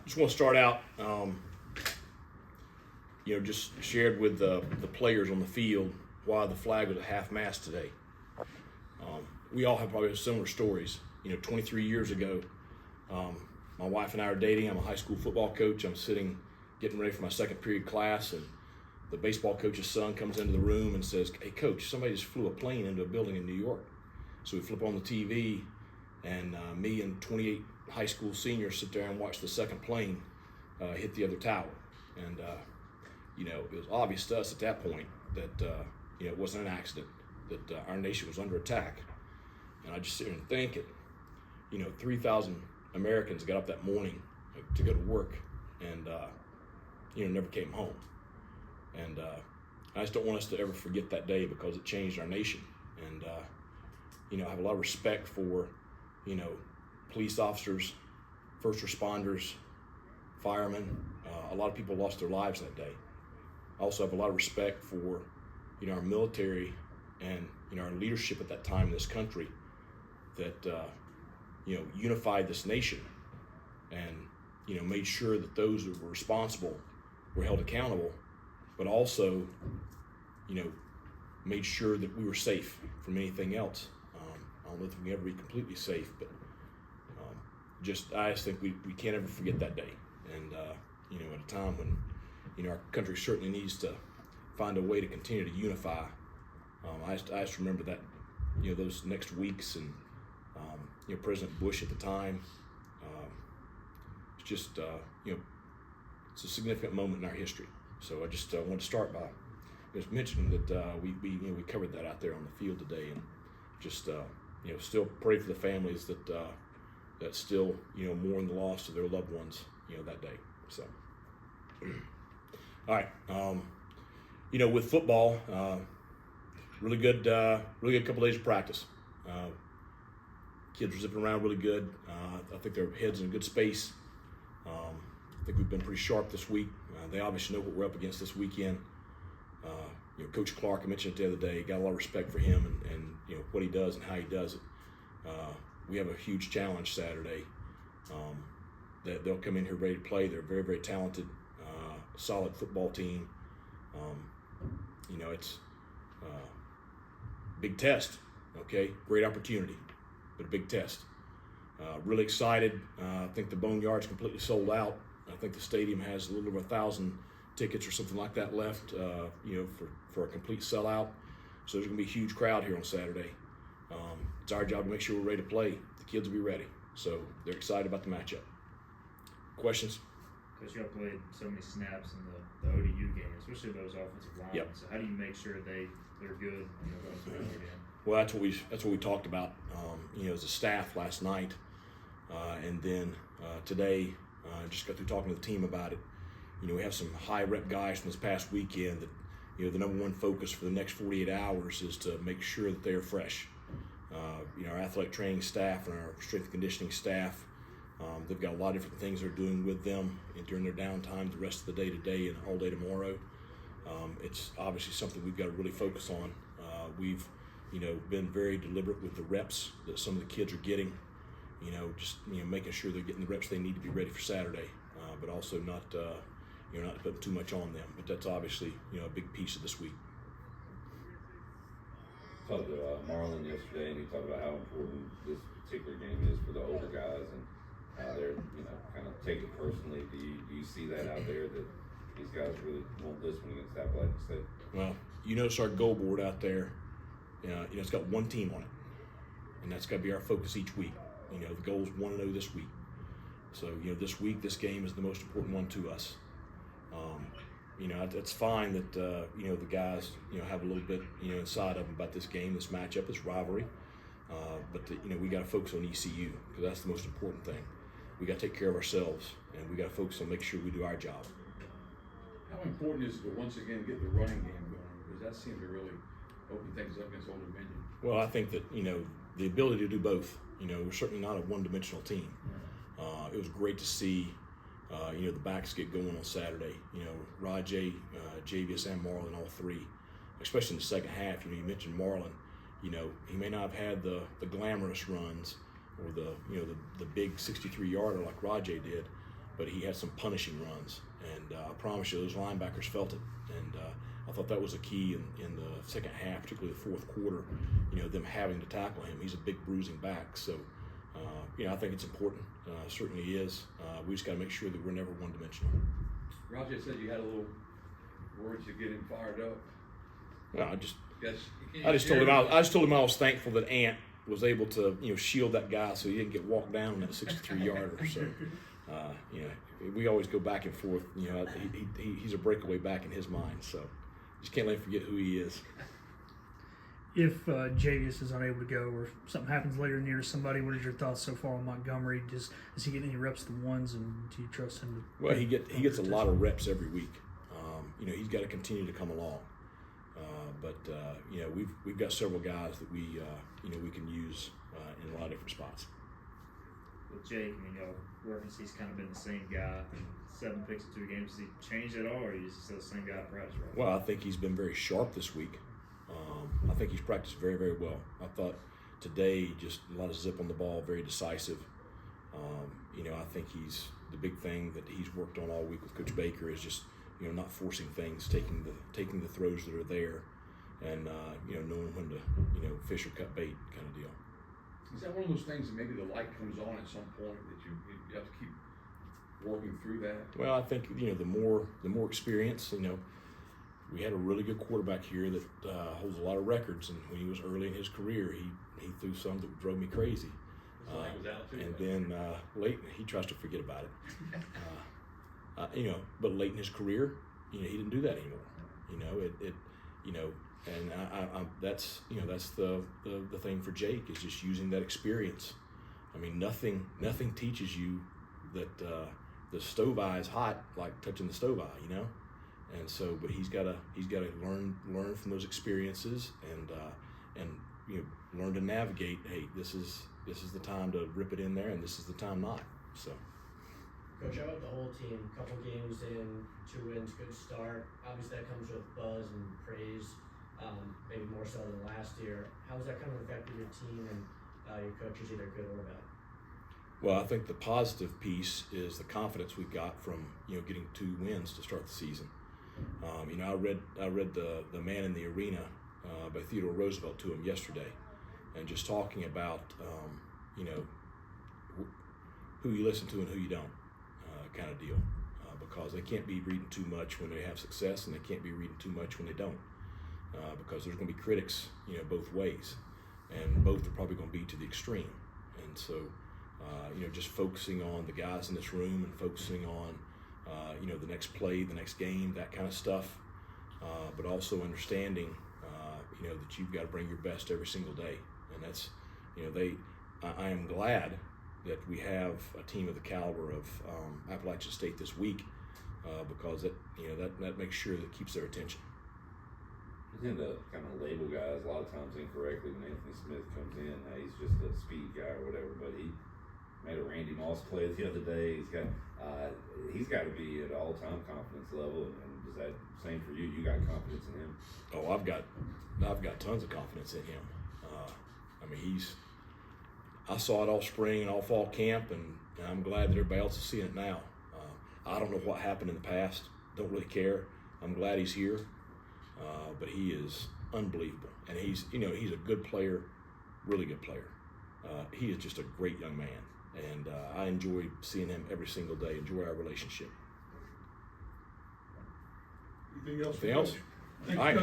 Just want to start out, just shared with the players on the field why the flag was at half-mast today. We all have probably similar stories. 23 years ago, my wife and I are dating. I'm a high school football coach. I'm getting ready for my second period class, and the baseball coach's son comes into the room and says, "Hey, coach, somebody just flew a plane into a building in New York." So we flip on the TV, and me and 28 high school seniors sit there and watch the second plane hit the other tower. And, it was obvious to us at that point that, it wasn't an accident, that our nation was under attack. And I just sit here and think, 3,000 Americans got up that morning to go to work and, never came home. And I just don't want us to ever forget that day because it changed our nation. And, I have a lot of respect for, police officers, first responders, firemen. A lot of people lost their lives that day. I also have a lot of respect for, our military and, our leadership at that time in this country that, unified this nation and, made sure that those that were responsible were held accountable, but also, made sure that we were safe from anything else. I don't know if we can ever be completely safe, but I just think we can't ever forget that day. And, at a time when, our country certainly needs to find a way to continue to unify, I just remember that, those next weeks and, President Bush at the time, it's just, it's a significant moment in our history. So I just want to start by just mentioning that we covered that out there on the field today, and just still pray for the families that still mourn the loss of their loved ones that day. So all right, with football, really good couple days of practice. Kids are zipping around really good. I think their heads in a good space. I think we've been pretty sharp this week. They obviously know what we're up against this weekend. Coach Clark, I mentioned it the other day, got a lot of respect for him and what he does and how he does it. We have a huge challenge Saturday. That they'll come in here ready to play. They're very, very talented, solid football team. It's big test, okay? Great opportunity, but a big test. Really excited. I think the Boneyard's completely sold out. I think the stadium has a little over 1,000 tickets or something like that left, for a complete sellout. So there's going to be a huge crowd here on Saturday. It's our job to make sure we're ready to play. The kids will be ready. So they're excited about the matchup. Questions? Because y'all played so many snaps in the ODU game, especially those offensive linemen. Yep. So how do you make sure they're good when they're going to the game? Well, that's what we talked about, as a staff last night, and then today, just got through talking to the team about it. We have some high rep guys from this past weekend that, the number one focus for the next 48 hours is to make sure that they are fresh. Our athletic training staff and our strength and conditioning staff, they've got a lot of different things they're doing with them during their downtime, the rest of the day today and all day tomorrow. It's obviously something we've got to really focus on. We've, been very deliberate with the reps that some of the kids are getting, making sure they're getting the reps they need to be ready for Saturday, but also not putting too much on them. But that's obviously, a big piece of this week. Talked to Marlon yesterday, and he talked about how important this particular game is for the older guys and how they're, kind of take it personally. Do you see that out there, that these guys really want this one against Appalachian State? Well, you notice our goal board out there, it's got one team on it, and that's got to be our focus each week. The goal is 1-0 this week. So, this week, this game is the most important one to us. It's fine that, the guys, have a little bit, inside of them about this game, this matchup, this rivalry. But, we got to focus on ECU because that's the most important thing. We got to take care of ourselves, and we got to focus on making sure we do our job. How important is it to once again get the running game going? Because that seemed to really open things up against Old Dominion. Well, I think that, the ability to do both, we're certainly not a one-dimensional team. It was great to see, the backs get going on Saturday. Rajay, Javius, and Marlon, all three, especially in the second half. You mentioned Marlon. He may not have had the glamorous runs, or the big 63-yarder like Rajay did, but he had some punishing runs, and I promise you those linebackers felt it, and I thought that was a key in the second half, particularly the fourth quarter. Them having to tackle him. He's a big bruising back, so I think it's important. Certainly is. We just got to make sure that we're never one-dimensional. Rajay said you had a little words to get him fired up. Well, I Yes. just told him I was thankful that Ant was able to shield that guy so he didn't get walked down on that 63-yarder. So we always go back and forth. He's a breakaway back in his mind. So just can't let him forget who he is. If Javius is unable to go or something happens later in the year to somebody, what is your thoughts so far on Montgomery? Is he getting any reps at the ones, and do you trust him to? Well, he gets a lot of reps every week. He's got to continue to come along. But we've got several guys that we can use in a lot of different spots. With Jake, reference he's kind of been the same guy. 7 picks in 2 games. Has he changed at all, or is he still the same guy at practice? Right? Well, I think he's been very sharp this week. I think he's practiced very, very well. I thought today just a lot of zip on the ball, very decisive. I think the big thing that he's worked on all week with Coach Baker is just not forcing things, taking the throws that are there, and knowing when to fish or cut bait kind of deal. Is that one of those things that maybe the light comes on at some point that you have to keep working through that? Well, I think the more experience. We had a really good quarterback here that holds a lot of records, and when he was early in his career, he threw some that drove me crazy. And then late, he tries to forget about it. But late in his career, he didn't do that anymore. That's the thing for Jake is just using that experience. I mean, nothing teaches you that the stove eye is hot like touching the stove eye, And so, but he's got to learn from those experiences and learn to navigate. Hey, this is the time to rip it in there, and this is the time not. So, Coach, how about the whole team? Couple games in, 2 wins, good start. Obviously, that comes with buzz and praise, maybe more so than last year. How has that kind of affected your team and your coaches, either good or bad? Well, I think the positive piece is the confidence we got from getting 2 wins to start the season. I read the Man in the Arena by Theodore Roosevelt to him yesterday, and just talking about who you listen to and who you don't, kind of deal, because they can't be reading too much when they have success, and they can't be reading too much when they don't, because there's going to be critics both ways, and both are probably going to be to the extreme, and so just focusing on the guys in this room and focusing on the next play, the next game, that kind of stuff, but also understanding, that you've got to bring your best every single day. And that's, I am glad that we have a team of the caliber of Appalachian State this week, because that makes sure that it keeps their attention. We tend to kind of label guys a lot of times incorrectly when Anthony Smith comes in. He's just a speed guy or whatever, but he made a Randy Moss play the other day. He's got to be at all-time confidence level, and is that same for you? You got confidence in him? Oh, I've got tons of confidence in him. I saw it all spring and all fall camp, and I'm glad that everybody else is seeing it now. I don't know what happened in the past. Don't really care. I'm glad he's here, but he is unbelievable, and he's a good player, really good player. He is just a great young man. And I enjoy seeing him every single day, enjoy our relationship. Anything else? Anything else? All right.